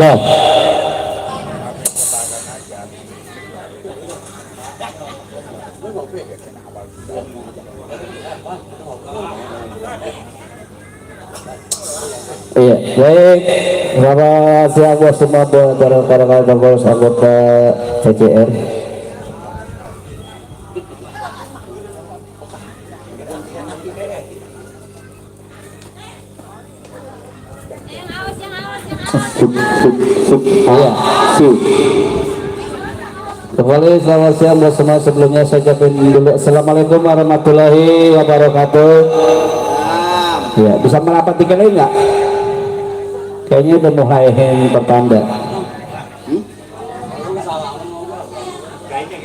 Allah. Iya, baik. Selamat siang buat semua para pengurus anggota CCR. Kembali selamat siang buat semua. Sebelumnya saya ucapin dulu Assalamualaikum warahmatullahi wabarakatuh. Ya, bisa merapat tiga kali nggak? Kayaknya udah mulai pertanda.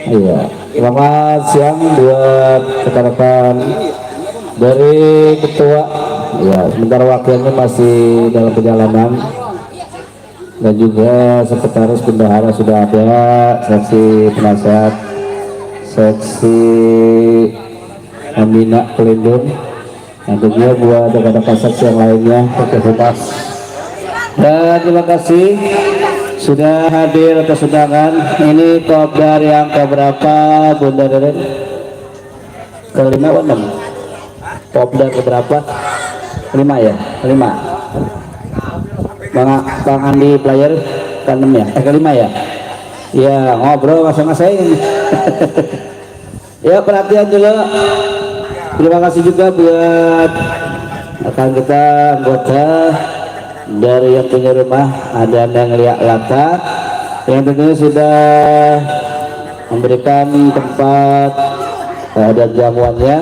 Iya, selamat siang buat rekan-rekan dari ketua. Ya, sebentar wakilnya masih dalam perjalanan. Dan juga sekretaris bendahara sudah ada, seksi penasihat, seksi pembina pelindung, dan juga buat rekan-rekan seksi yang lainnya, terima. Dan terima kasih sudah hadir atas undangan. Ini kopdar yang keberapa, Bunda Deren? Kelima atau enam? Kopdar keberapa? 5 ya? 5. Bang Andi player ke-6 ya? Ke-5 ya? Ya, ngobrol masing-masing. Ya, perhatian dulu. Terima kasih juga buat rekan kita anggota dari yang punya rumah, ada yang lihat lata yang tentunya sudah memberikan tempat dan jamuannya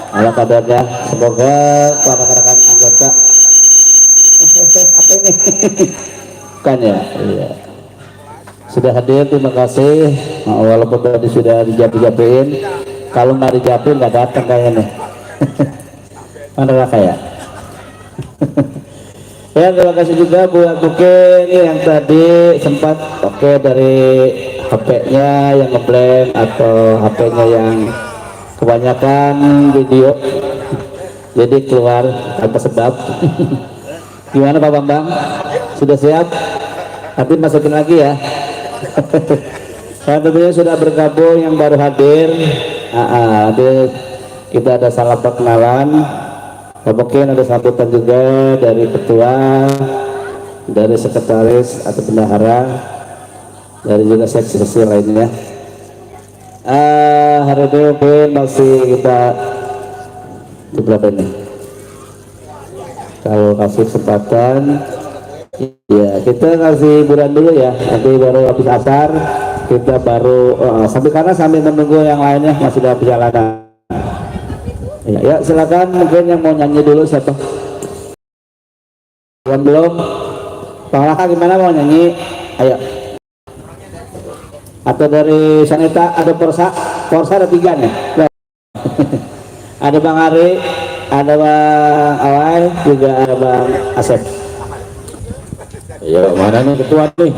ala kadarnya. Semoga para rekan anggota apa ini kan ya, iya, sudah hadir. Terima kasih, walaupun tadi sudah dijapin, kalau nggak dijapin nggak datang kayaknya. Mana kayak ya. Terima kasih juga buat mungkin yang tadi sempat dari HP-nya yang ngeblank atau HP-nya yang kebanyakan video jadi keluar tanpa sebab. Gimana Pak Bambang? Sudah siap? Nanti masukin lagi ya. Dan tentunya sudah bergabung yang baru hadir. Nanti kita ada salam perkenalan. Mungkin ada sambutan juga dari ketua, dari sekretaris atau bendahara, dari juga seksi-seksi lainnya. Hari ini mungkin masih kita di berapa ini? Kalau kasih kesempatan, ya kita kasih hiburan dulu ya. Nanti baru habis asar kita baru sambil menunggu yang lainnya masih dalam perjalanan. Ya, silakan mungkin yang mau nyanyi dulu siapa? Belum? Bang Laka gimana mau nyanyi? Ayo. Atau dari Sanita ada Porsa ada 3 nih. Ada Bang Ari, ada Bang Awai, juga ada Bang Asep. Ya, mana nih ketua nih?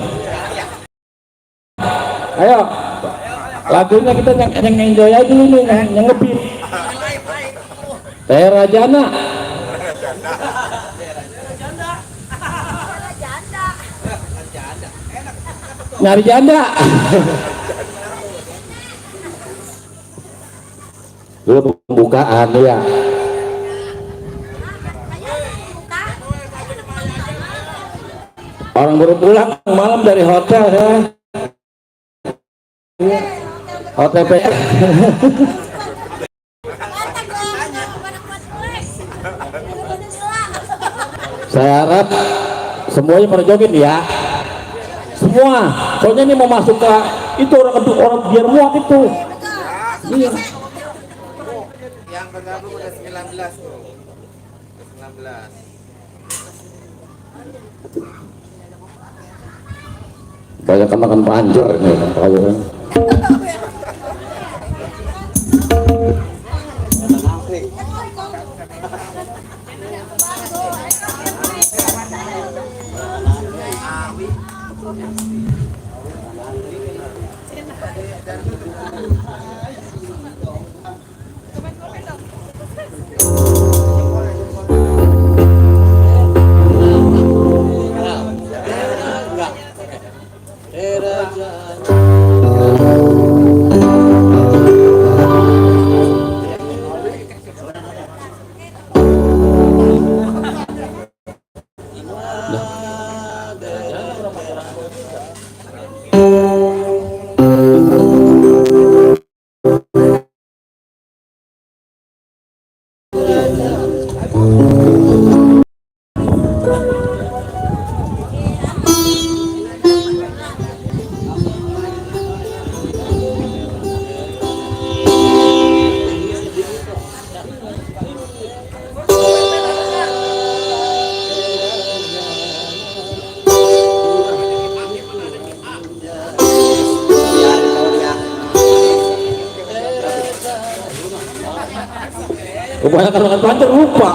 Ayo, lagunya kita yang enjoy aja dulu, yang ngebeat. Teh Rajana. Nyari janda. Dulu pembukaan ya. Orang baru pulang malam dari hotel ya. Hotel PR. Saya harap semuanya pada joget ya. Semua. Soalnya ini mau masuk ke itu orang biar muat itu. Iya. Yang bergabung udah 19 tuh. 19. Banyak makan panjang ini kalau Kebanyakan makan pancer lupa.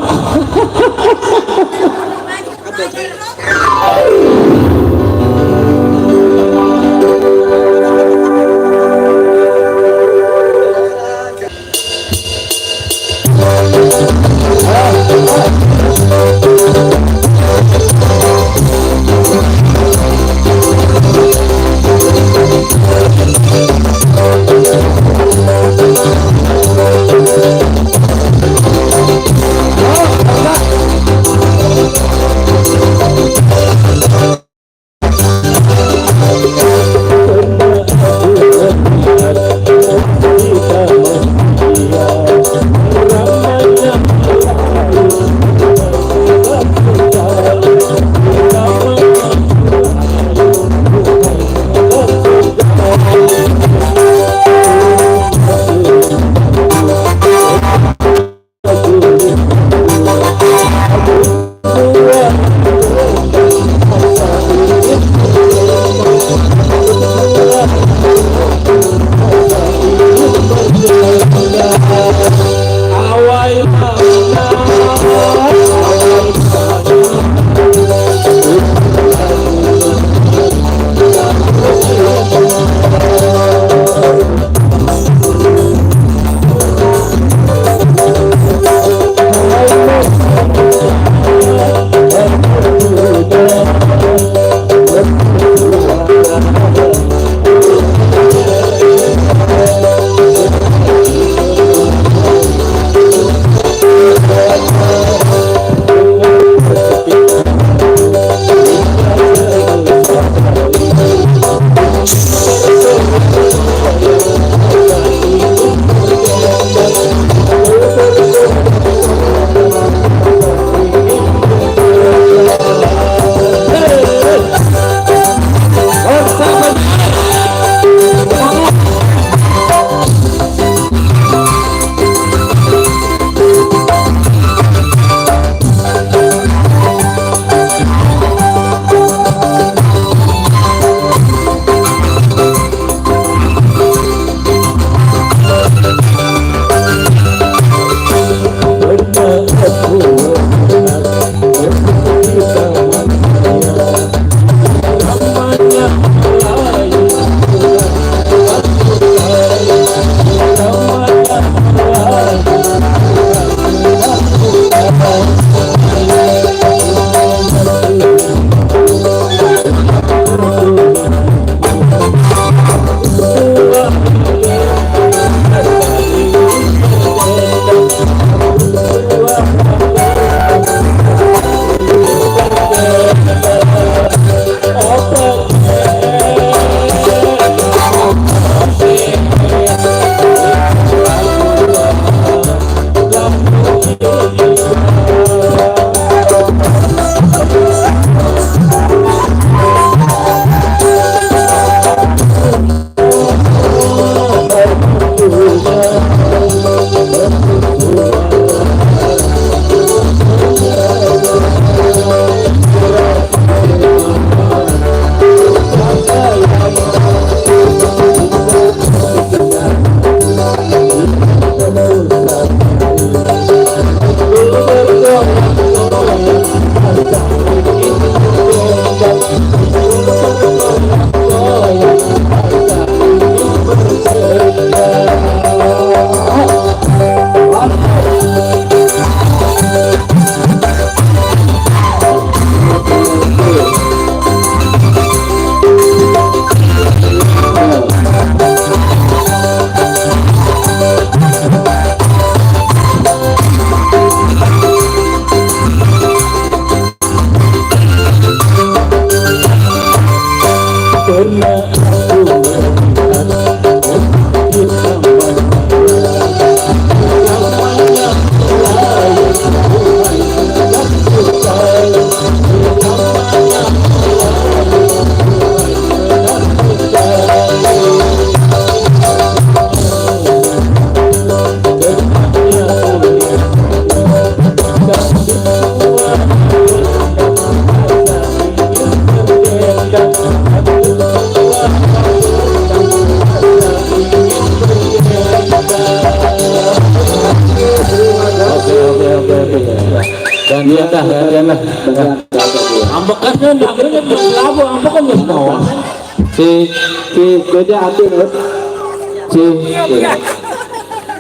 beda hati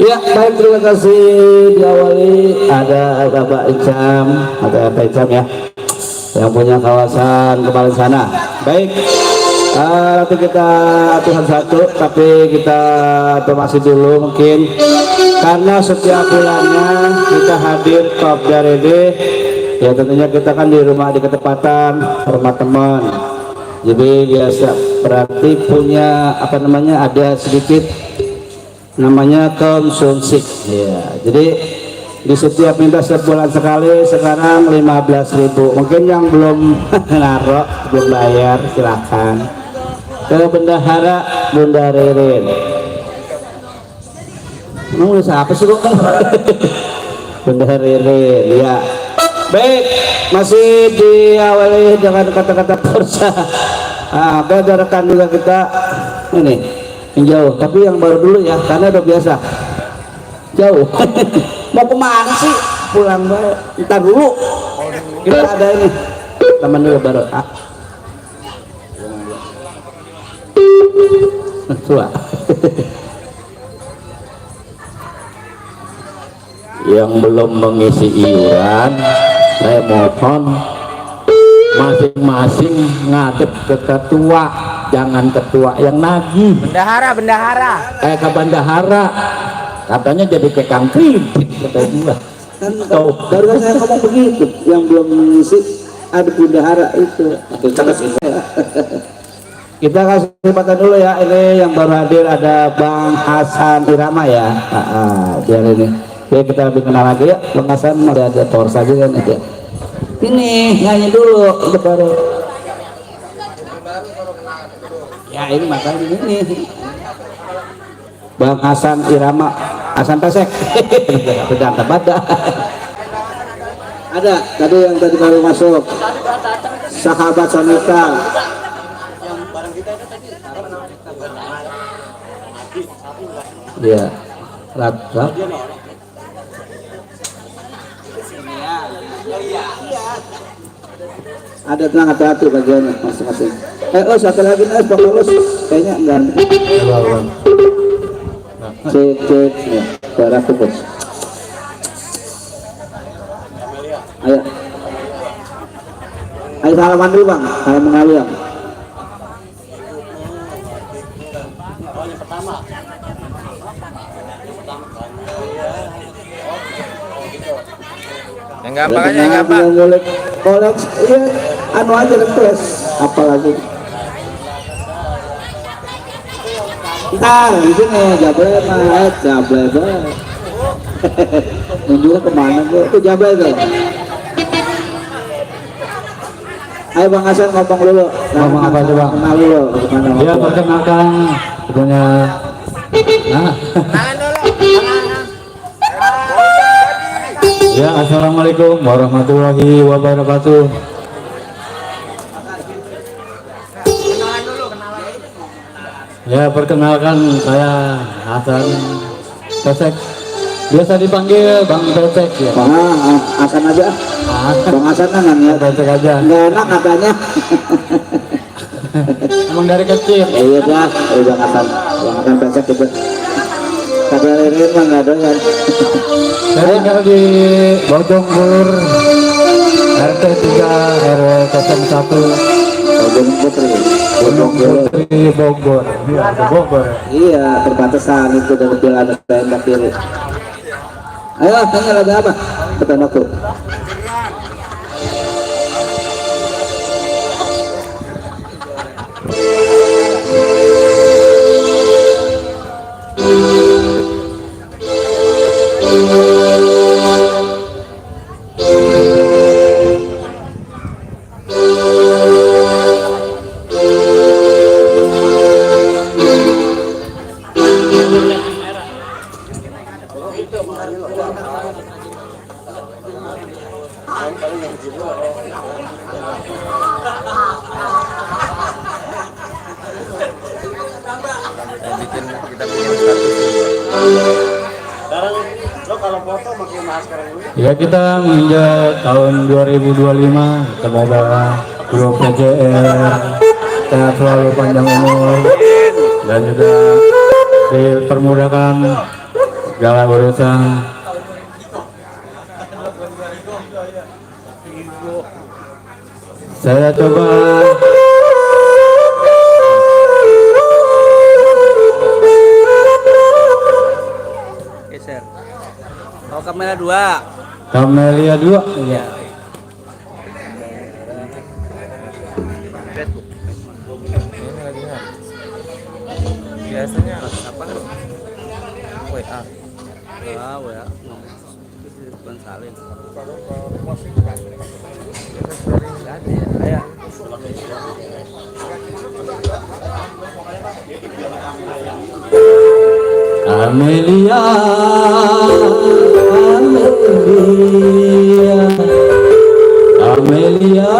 ya. Baik, terima kasih. Diawali ada Bapak Icam, ada Pak Icam ya, yang punya kawasan kemarin sana. Baik, nanti kita aturan satu, tapi kita informasi dulu mungkin karena setiap bulannya kita hadir Kopda Rede ya, tentunya kita kan di rumah di ketepatan rumah teman, jadi biasa berarti punya apa namanya, ada sedikit namanya konsumsi ya. Jadi di setiap minta setiap bulan sekali, sekarang 15.000. Mungkin yang belum naruh belum bayar silahkan ke bendahara Bunda Ririn. Mau siapa sih kok? Bunda Ririn ya. Baik, masih diawali dengan kata-kata persa. Ada rekan juga kita ini yang jauh, tapi yang baru dulu ya, karena udah biasa jauh. Mau kemana sih? Pulang baru, ntar dulu kita ada ini teman dulu baru tua. Yang belum mengisi iuran, saya mohon masing-masing ngadep ke ketua, jangan ketua yang nagih. Bendahara ke bendahara katanya jadi ke Kang Krimpit kata gua. Kan baru saya ngomong begitu, yang belum mengisi ada bendahara itu. Kita kasih kesempatan dulu ya, ini yang baru hadir ada Bang Hasan Irama ya. Biar ini ya kita lebih kenal lagi ya. Bang Hasan masih ada tower saja kan aja. Ini nyanyi dulu itu baru. Ya ini makanya ini. Bang Hasan Irama, Hasan Pesek. Beda pada. Ada tadi yang tadi baru masuk. Sahabat Sanita. Ya, rap. Ada tenang, hati-hati bagiannya masing-masing. Satu lagi nih, Bang Lulus kayaknya enggak. Cek ya, darah kubus. Ayo salaman dulu Bang, salam mengalu ya. Yang gampang aja, yang gampang. Koleksi, iya, anu aja request, apalagi. Ntar di sini Jablay banget. Menjual kemana gue? Itu Jablay tuh. Ayo Bang Hasan ngomong dulu. Ngomong apa coba? Kenal dulu. Ya perkenalkan punya. Ya, assalamualaikum warahmatullahi wabarakatuh. Ya, perkenalkan saya Hasan Pesek. Biasa dipanggil Bang Pesek ya. Hasan aja. Bang Hasan kan ya. Pesek aja. Nggak enak katanya. Emang dari kecil. Iya dah, Bang Hasan Pesek itu. Kabar ini mah nggak doyan. Saya tinggal di Bojong Bulur, RT 3 RW 01. Gunung Putri Bogor. Iya, Bogor. Iya, perbatasan itu dari Pilana tembak kiri. Ayo, tanya lagi apa? Petan aku. Ya, kita menginjak tahun 2025, semoga grup PJR sehat selalu, panjang umur, dan juga dipermudahkan segala urusan. Saya coba geser. Oh, kamera 2. Kamelia 2. Iya. Biasanya apa? WA. WA. Bukan salin. Ayo. Amelia, Amelia, Amelia,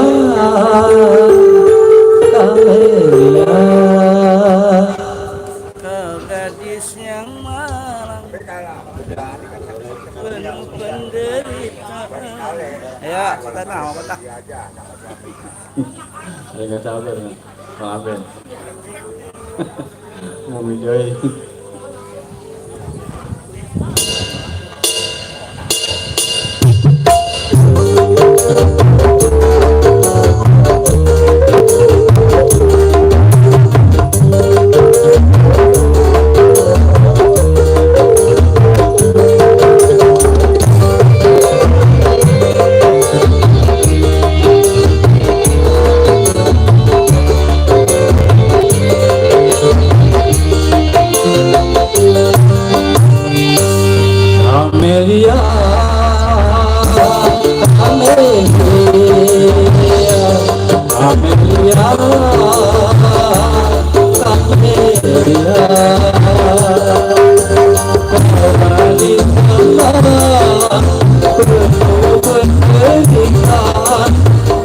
Amelia. Kau gadis yang malang, penuh penderitaan. Ayo, kata tahu, kata. Saya nggak sabar nih, maafin. Mau videoin. Amelia, Amelia, Amelia, Amelia. Kembali sama penuh penderitaan,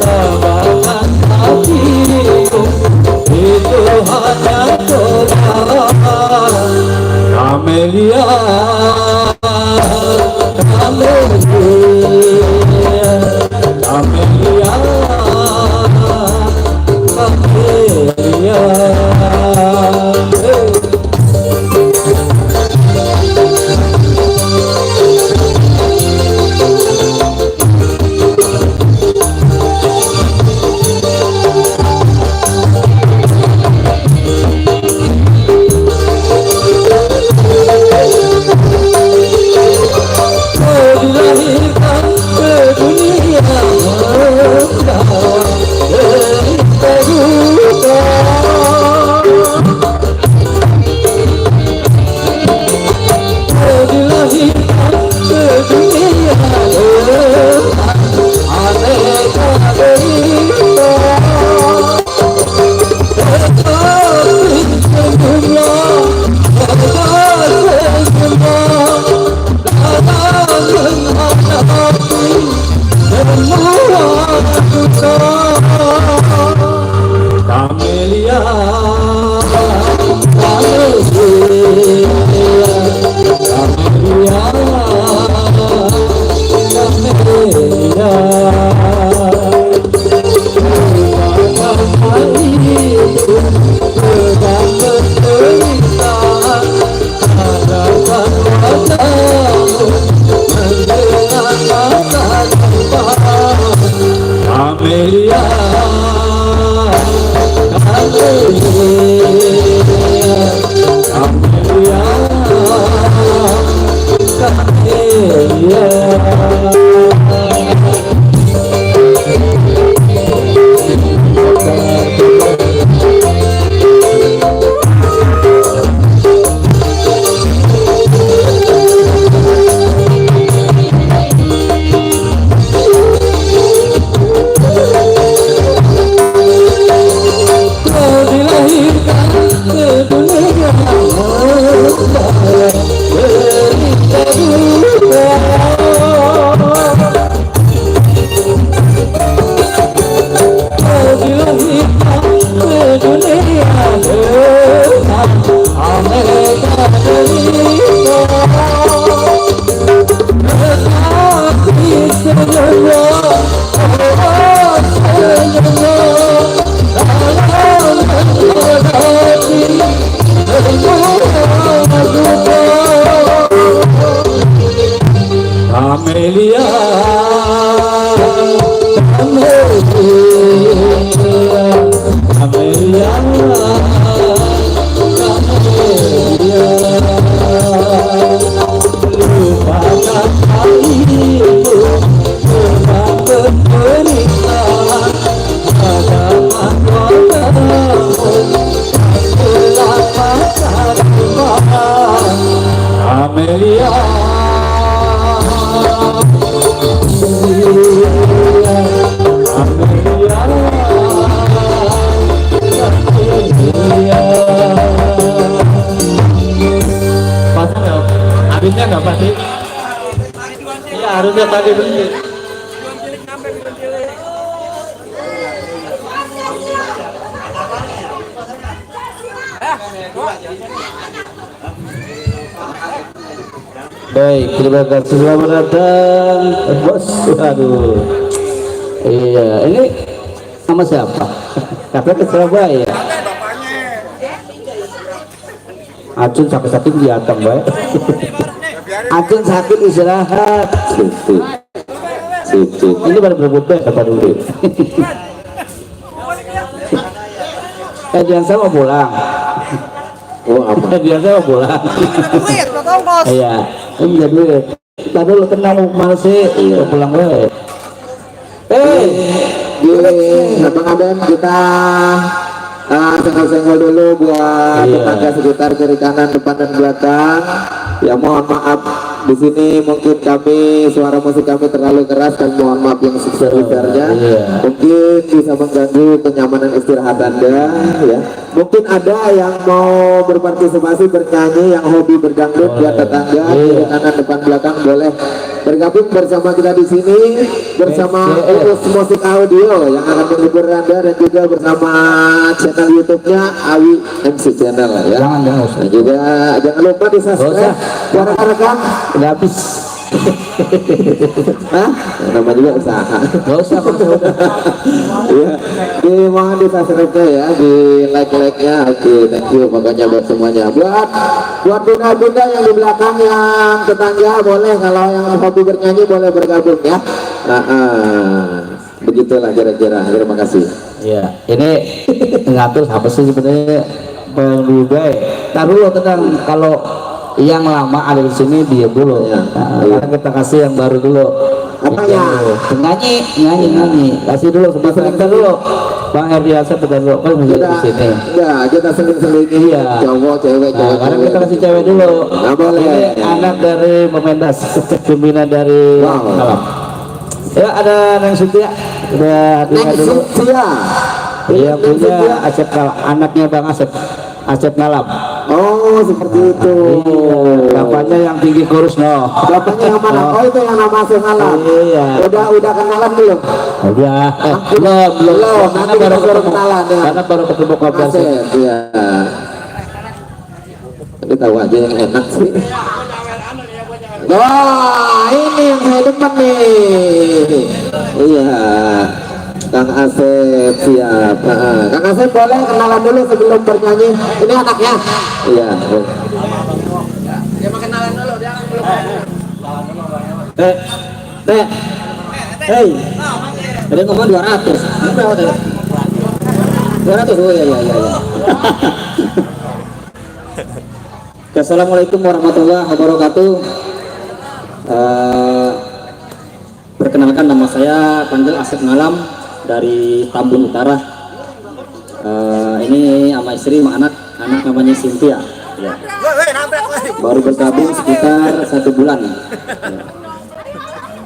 tawanan hatiku itu hanya Tuhan. Amelia, Amelia, Amelia, Amelia. Dilahirkan ke dunia dari terluka. Dilahirkan ke dunia aneka derita, tetapi senyumnya tersenyumnya menghadapi semua duka. Camelia, Camelia, Camelia, Amelia, Amelia, Amelia, dilahirkan ke dunia dari terluka. Dilahirkan ke dunia aneka derita, tetapi senyumnya, senyumnya dalam dia tadi begini. Baik, terima kasih, selamat datang bos. Aduh, iya, ini sama siapa? Kakak ke Surabaya. Acun sakit-sakit di atas baik. Acun sakit istirahat. Situ. Ini baru berebut baik apa dulu? Jangan sama pulang. Oh apa? Jangan sama pulang. Iya, ini jadi duit. Tadi lu kenal masih, iya pulang baik. Abang Aben kita senggol-senggol dulu buat tetangga sekitar kiri kanan depan dan belakang. Ya mohon maaf di sini mungkin kami suara musik kami terlalu keras dan mohon maaf yang sebesar-besarnya. Mungkin bisa mengganggu kenyamanan istirahat Anda ya. Mungkin ada yang mau berpartisipasi bernyanyi, yang hobi berdangdut buat tetangga kiri kanan depan belakang boleh bergabung bersama kita di sini bersama Urus Musik Audio yang akan menghibur Anda dan juga bersama channel YouTube-nya Awi MC Channel ya. Jangan Dan juga jangan lupa di subscribe buat rekan-rekan. udah habis. Hah? Nama juga usaha. Gak usah kalau saya udah. Iya, mohon di subscribe ya, di like-nya. Oke, thank you pokoknya buat semuanya. Buat bunda-bunda yang di belakang yang tetangga boleh, kalau yang hobi bernyanyi boleh bergabung ya. Begitulah kira-kira. Terima kasih. Iya, ini ngatur apa sih sebenarnya penduga? Taruh dulu tenang, kalau yang lama ada di sini dia dulu. Karena kita kasih yang baru dulu. Apa ya? Nyanyi. Kasih dulu sebentar dulu. Bang Herdiasa bentar dulu. Kan di sini. Ya, kita seling-selingin. Iya. Cowok, cewek. Karena kita kasih cewek dulu. Nggak boleh. Ini anak dari Pemendas, pembina dari Malam. Ya ada Neng Sutia. Udah hadirkan dulu. Dia punya Asep anaknya Bang Asep Malam. Oh seperti itu. Bapaknya yang tinggi kurus no. Bapaknya yang mana? Oh itu yang nama Asep Malam. Iya. Udah kenalan belum? Udah. Belum. Nanti kita suruh kenalan ya. Karena baru ketemu kabar sih. Asep, iya. Tapi tahu aja yang enak sih. Wah ini yang saya depan nih. Iya. Kang Asep siap. Kang Asep boleh kenalan dulu sebelum bernyanyi. Ini anaknya. Iya. Dia mau kenalan dulu. Dia belum. Hei. Tadi ngomong 200. Berapa tadi? 200. Oh iya. Assalamualaikum warahmatullahi wabarakatuh. Perkenalkan nama saya panggil Asep Malam dari Tambun Utara. Ini sama istri sama anak namanya Cynthia ya. Baru bergabung sekitar 1 bulan ya.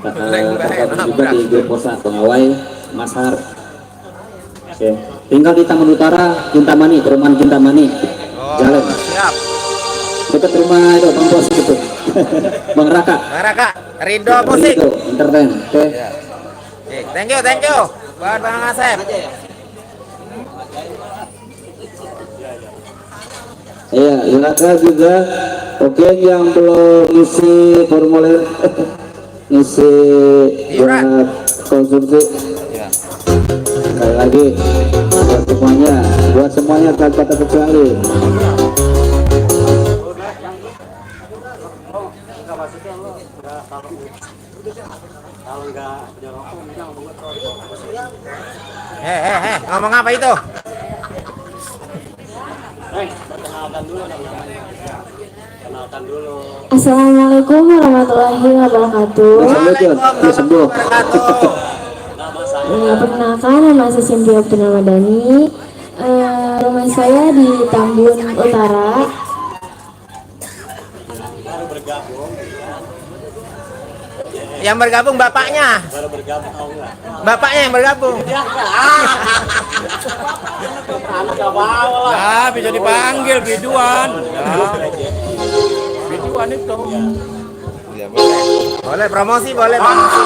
Tergabung juga di grup Posa Pengawai Masar. Oke. Tinggal di Tambun Utara, Kintamani, perumahan Kintamani Jalan dekat rumah itu Bang Bos gitu. Bang Raka Ridho Musik. itu entertain. Oke. Thank you buat Bang Asep. Iya, silakan juga. Oke, yang belum isi formulir isi buat konsumsi. Sekali lagi buat semuanya tanpa terkecuali. Ngomong apa itu? Assalamualaikum warahmatullahi wabarakatuh. Sembuh. Perkenalkan, nama saya Cynthia Purnamadani. Rumah saya di Tambun Utara. Yang bergabung bapaknya. Bapaknya yang bergabung. Bisa dipanggil biduan. Biduan itu. Boleh promosi, boleh promosi.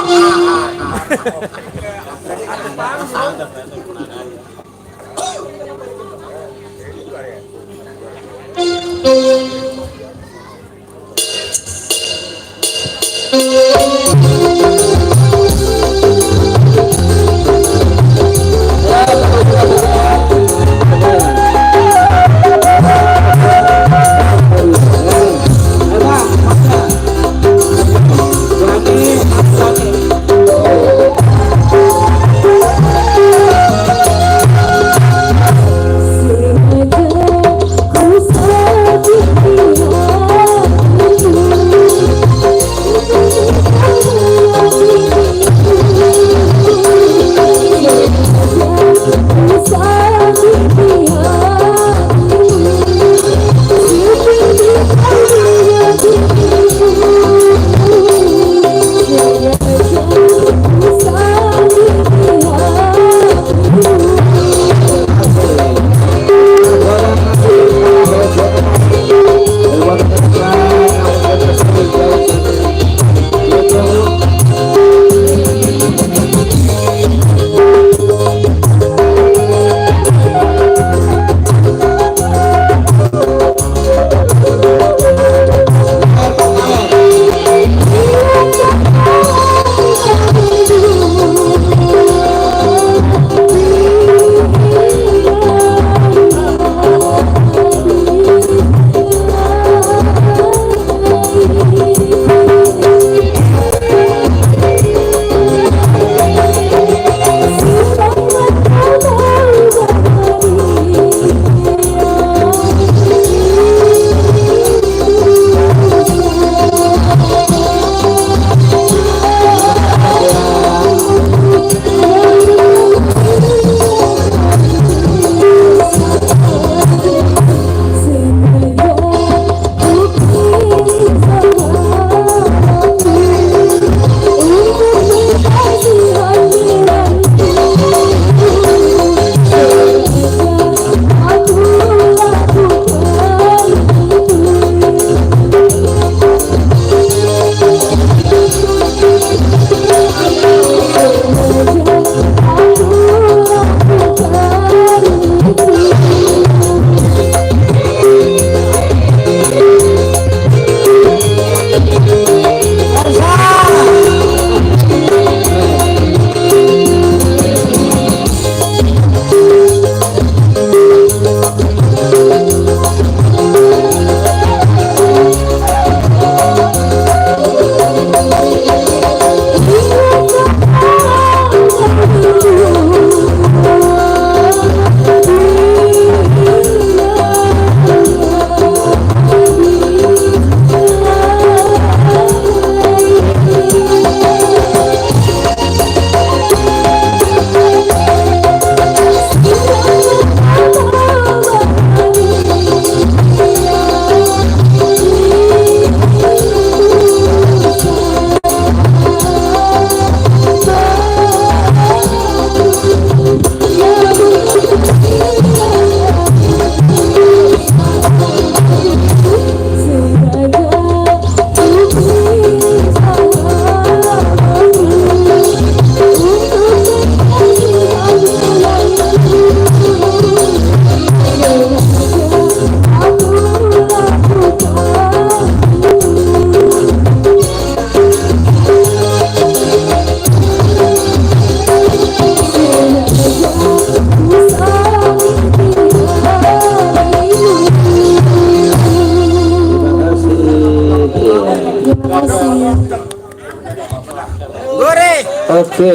Oke.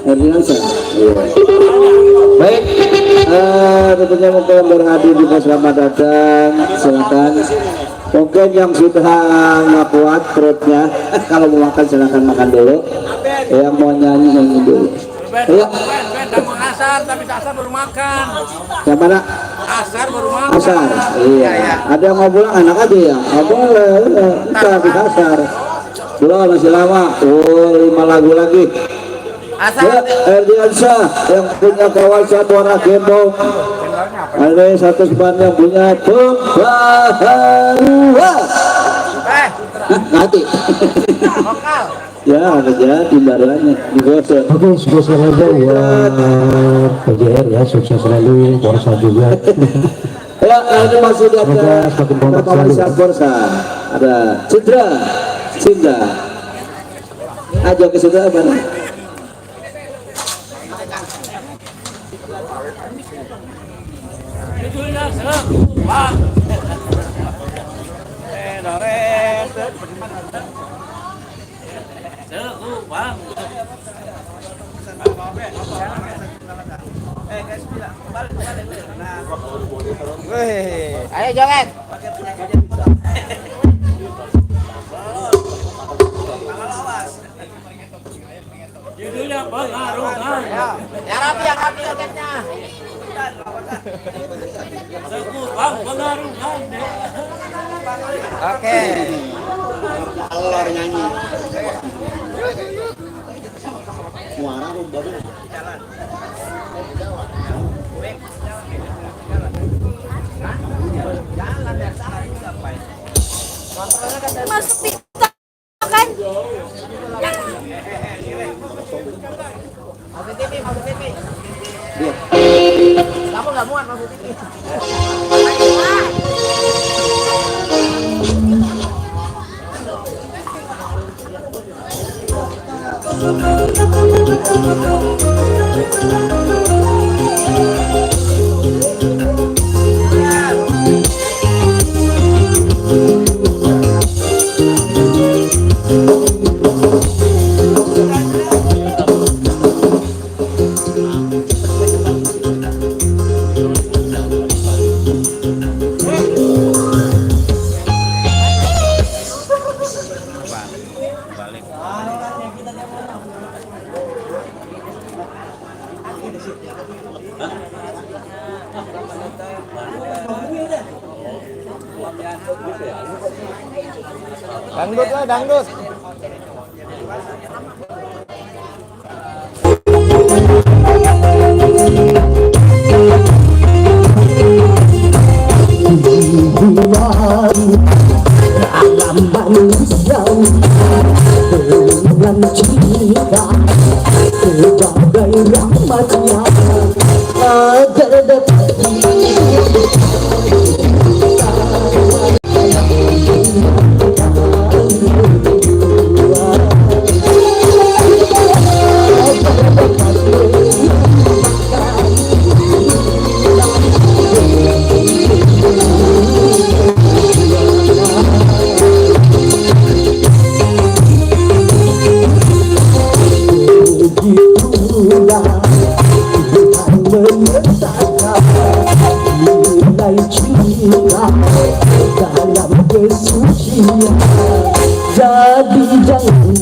Erdiansa. Iya. Baik. Tentunya mungkin berhadir di selamat datang. Silakan. Mungkin yang sudah nggak kuat perutnya, kalau mau makan silakan makan dulu. Yang mau nyanyi nyanyi dulu. Iya. Mau asar tapi asar baru makan. Yang mana? Asar baru makan. Asar. Iya. Ada yang mau pulang anak aja ya. Nggak boleh. Kita habis asar. Belum masih lama. Oh, 5 lagu lagi. Ya, Erdiansa yang punya kawasan Muara Gembong. Ada satu seban yang punya pembaharuan. Mati. Ya, ada jadi baruannya digosok. Oke, sukses selalu buat PJR ya, sukses selalu, Borsa juga. Ya, ini masih ada Semoga semakin kompak selalu. Komisian Borsa. Ada Cindra. Ajo ke sudah mana? Ayo joget. Judulnya pengaruhan. Ya rapi jogetnya. Sekupang pengaruhan. Oke. Alor nyanyi. Masuk TikTok kan? Masuk TV. Kamu nggak muat masuk TV. Dangdut lah, dangdut. Alam manusia dengan cinta sebagai rahmatnya agar dapat dalam kesucian, jadi jangan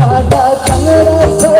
ada rasa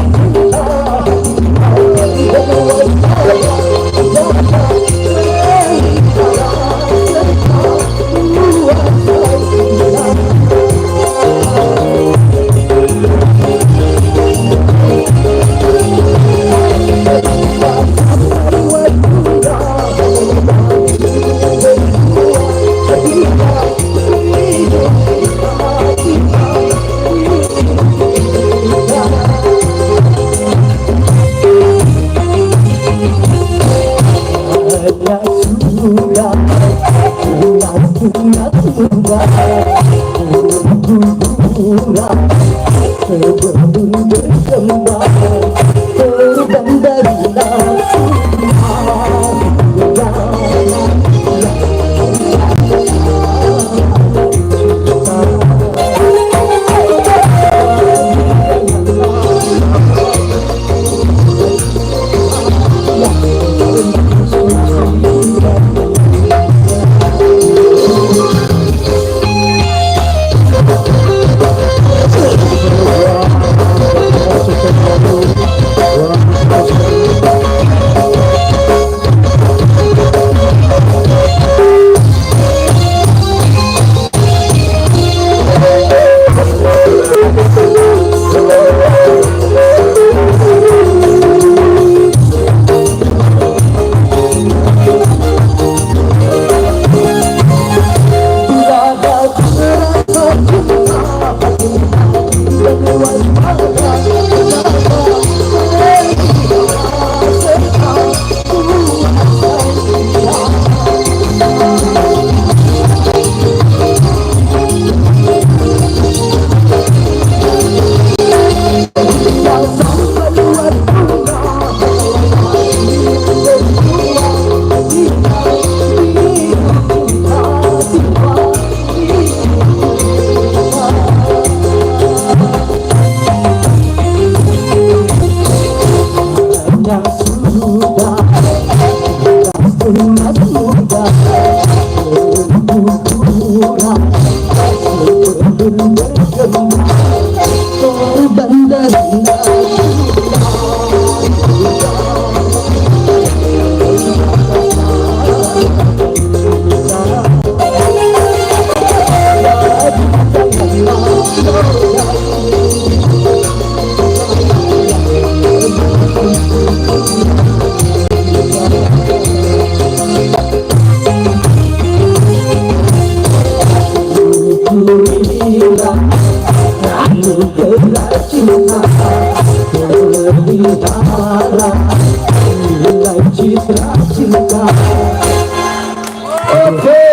Oke,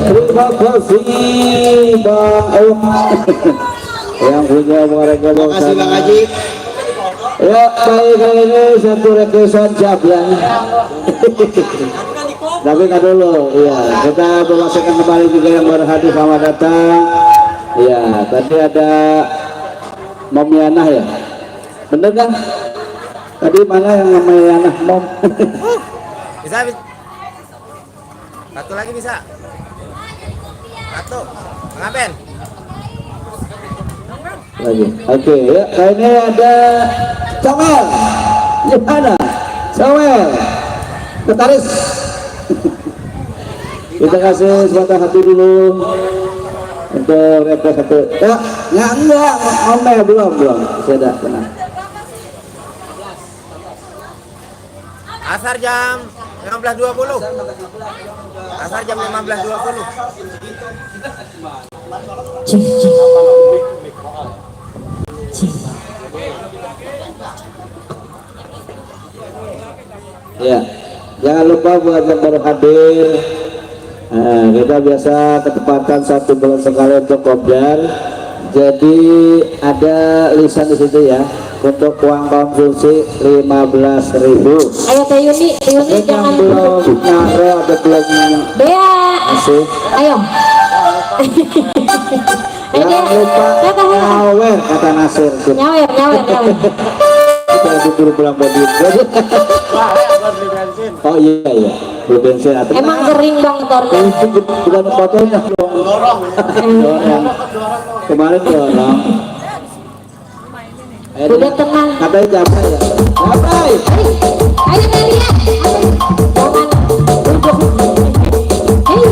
terima kasih Bang Om yang punya mereka Bang Haji. Ya, baik kali ini satu requestan Jablan. Tapi nggak dulu, ya kita memasukkan kembali juga yang baru hadir, selamat datang. Ya, tadi ada Mom Yana ya, bener kan? Tadi mana yang namanya Yana Mom? Bisa. Satu lagi bisa. Satu. Ngapain? Lagi. Oke, ya kali ini ada Samuel. Gimana? Samuel, gitaris. Kita kasih sebatang hati dulu untuk request satu. Ya, enggak, belum. Sudah, tenang. Asar jam 15.20. Asar jam 15.20. Ya, jangan lupa buat yang baru hadir. Nah, kita biasa ketepatan 1 bulan sekali untuk kopdar. Jadi ada lisan di situ ya. Untuk uang konsumsi 15.000. Ayo Teh Yuni jangan belum naro ada belum Bea. masih. Ayo. Jangan lupa nyawer kata Nasir. Nyawer. Kita disuruh pulang bodi. Oh iya, beli bensin atau Emang kering bang motornya. bukan fotonya dorong. Kemarin dorong. Udah tenang. Katanya capek ya. Capek. Ayo Nadia. Jangan duduk. Hei.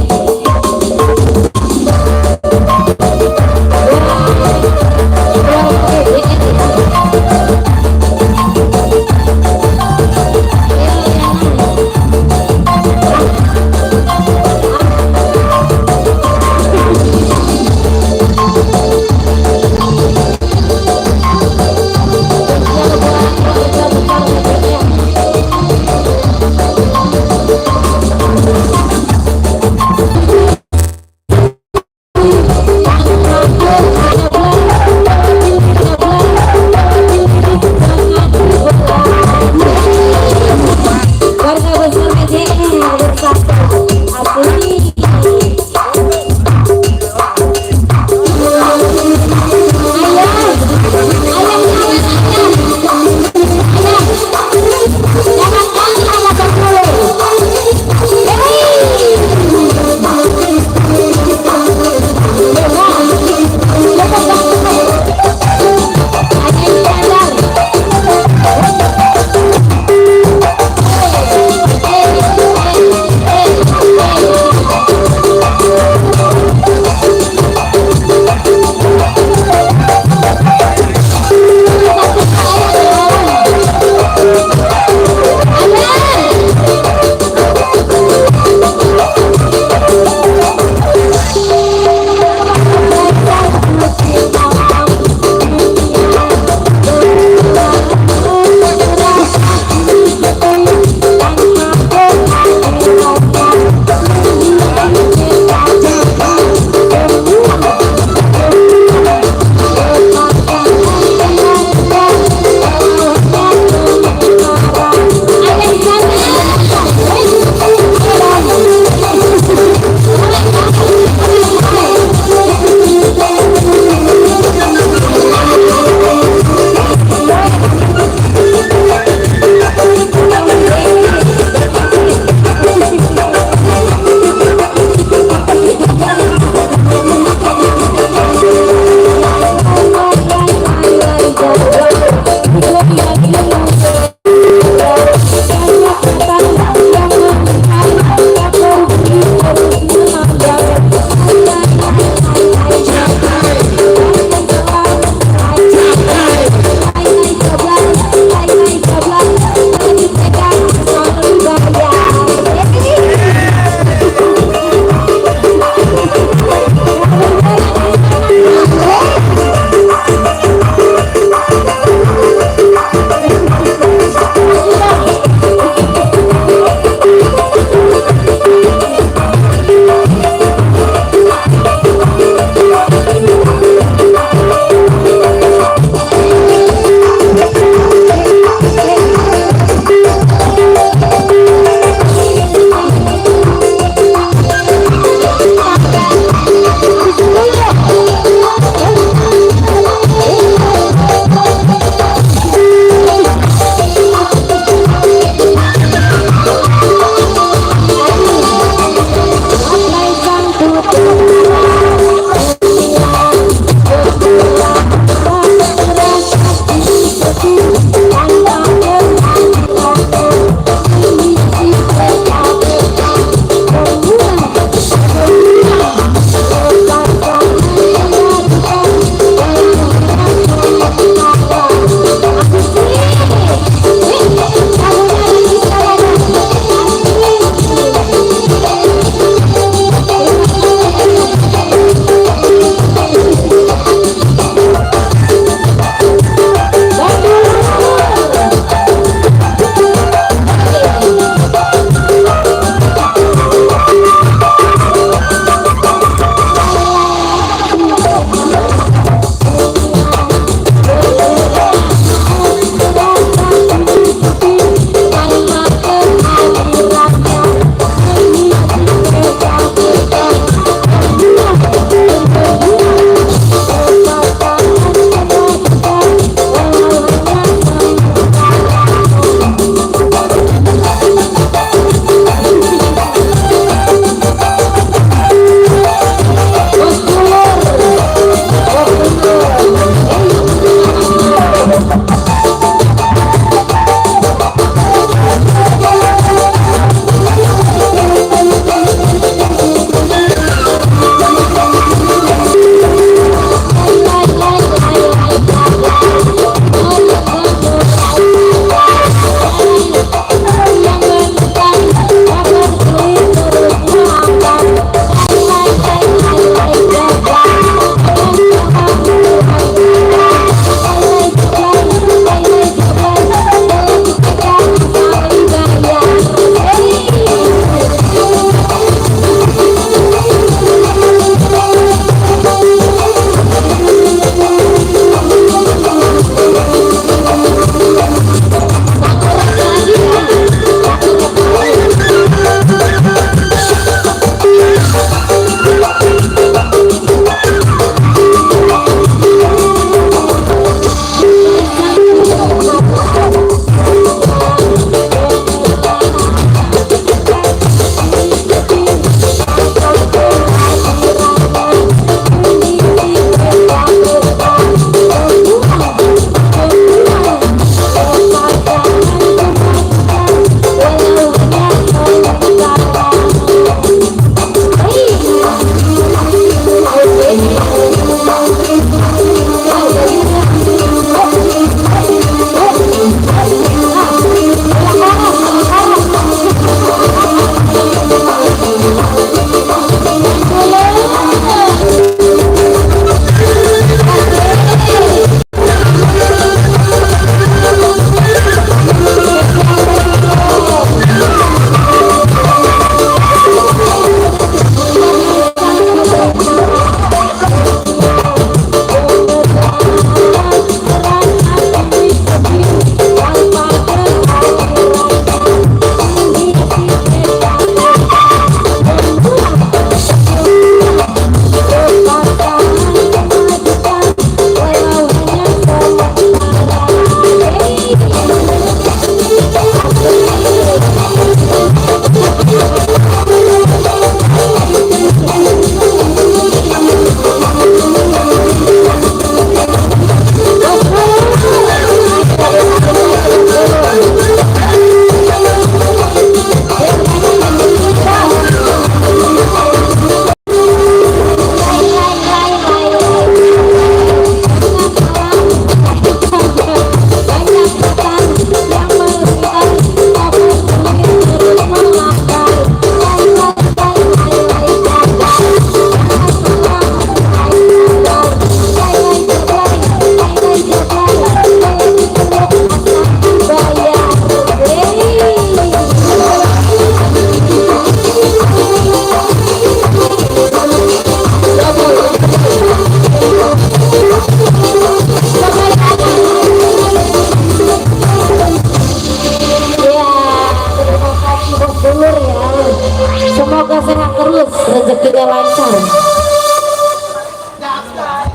rezekinya lancar.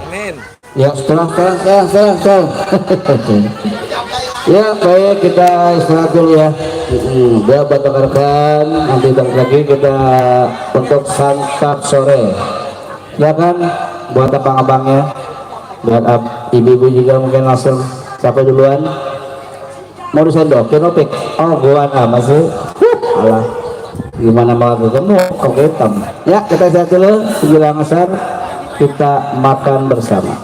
Amin. Ya, setelah. Ya, baik, kita istirahat dulu ya. Biar berdengarkan, nanti balik lagi kita untuk santap sore. Ya kan, buat abang-abangnya, buat ibu-ibu juga mungkin langsung. Siapa duluan? Mau disendokin opik? Oh, gua masih. Alah, gimana mau ketemu? Kok hitam? Ya, kita istirahat dulu. Menjelang asar kita makan bersama.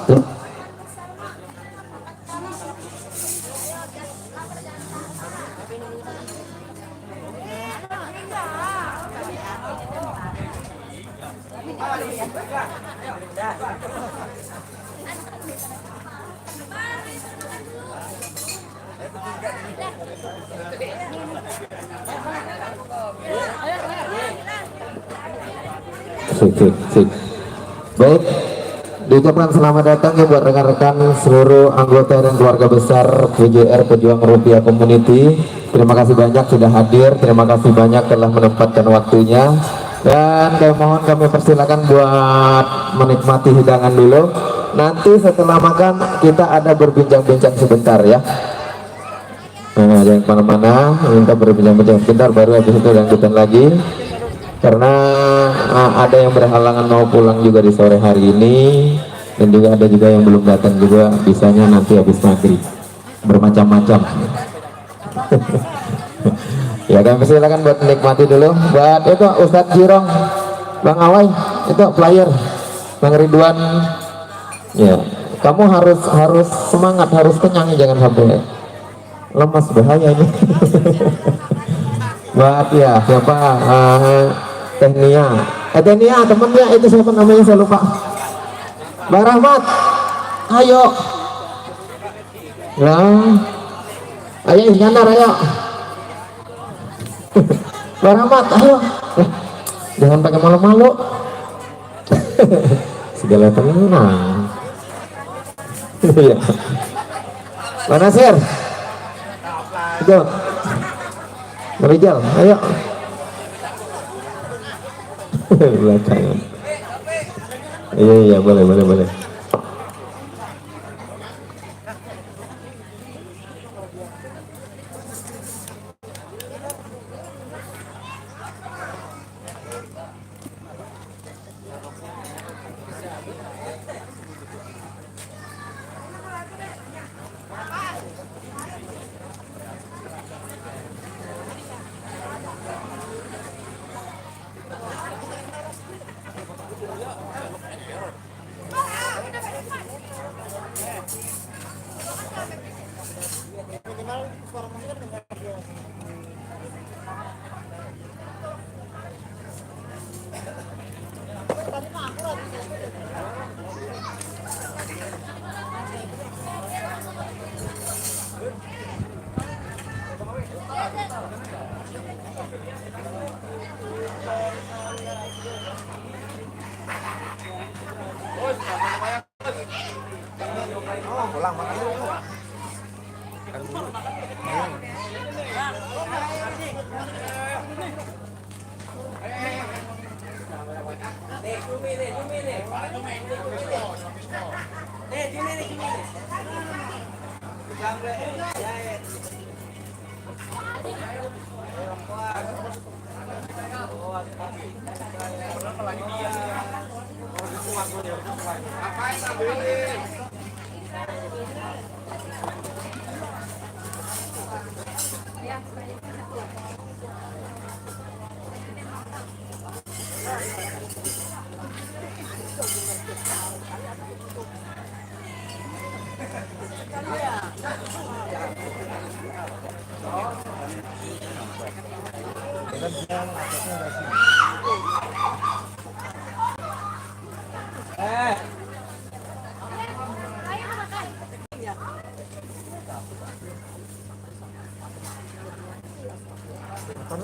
Sip. Baik, diucapkan selamat datang ya buat rekan-rekan seluruh anggota dan keluarga besar PJR Pejuang Rupiah Community. Terima kasih banyak sudah hadir, terima kasih banyak telah menempatkan waktunya. Dan kami persilakan buat menikmati hidangan dulu. Nanti setelah makan kita ada berbincang-bincang sebentar ya. Nah, jangan kemana-mana, minta berbincang-bincang sebentar, baru habis itu lanjutan lagi. Karena ada yang berhalangan mau pulang juga di sore hari ini, dan juga ada juga yang belum datang juga, bisanya nanti habis maghrib, bermacam-macam. Ya kami silakan buat menikmati dulu. Buat itu Ustadz Jirong, Bang Awai, itu flyer, Bang Ridwan. Ya, kamu harus semangat, harus kenyang, jangan sampai lemas, bahaya ini. Buat ya siapa? Tehnia temennya itu siapa namanya, saya lupa. Bang Rahmat, ayo nyandar, ayo. Bang Rahmat, ayo. Jangan pakai malu-malu. Segala tenang. Iya. Bang Nasir, itu Bang Rijal, ayo. Belakangan. Iya, boleh.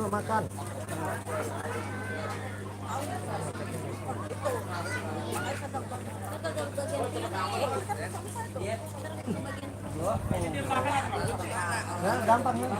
Makan. Gampang nih.